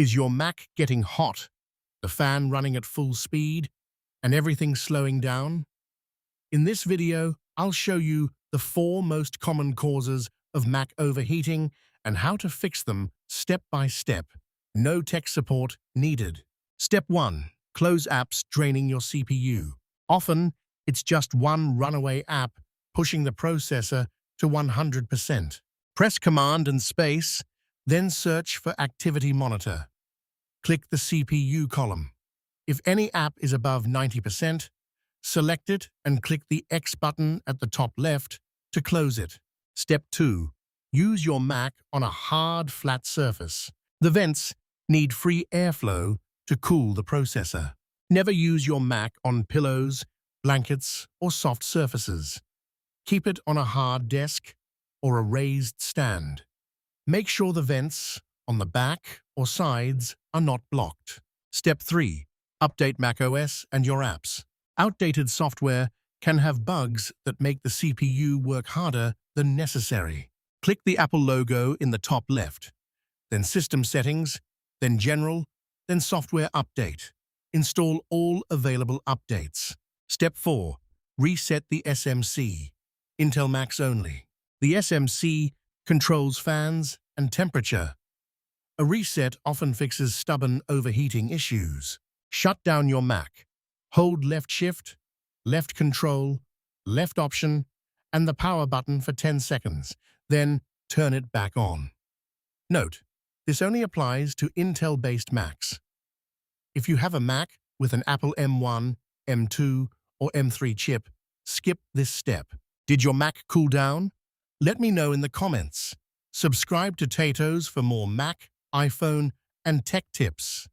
Is your Mac getting hot, the fan running at full speed, and everything slowing down? In this video, I'll show you the 4 most common causes of Mac overheating and how to fix them step by step. No tech support needed. Step 1. Close apps draining your CPU. Often, it's just one runaway app pushing the processor to 100%. Press Command and space, then search for Activity Monitor. Click the CPU column. If any app is above 90%, select it and click the X button at the top left to close it. Step 2. Use your Mac on a hard, flat surface. The vents need free airflow to cool the processor. Never use your Mac on pillows, blankets, or soft surfaces. Keep it on a hard desk or a raised stand. Make sure the vents on the back or sides are not blocked. Step 3. Update macOS and your apps. Outdated software can have bugs that make the CPU work harder than necessary. Click the Apple logo in the top left, then System Settings, then General, then Software Update. Install all available updates. Step 4. Reset the SMC. Intel Macs only. The SMC controls fans and temperature. A reset often fixes stubborn overheating issues. Shut down your Mac. Hold left shift, left control, left option, and the power button for 10 seconds. Then turn it back on. Note, this only applies to Intel-based Macs. If you have a Mac with an Apple M1, M2, or M3 chip, skip this step. Did your Mac cool down? Let me know in the comments. Subscribe to TATO'S for more Mac, iPhone, and tech tips.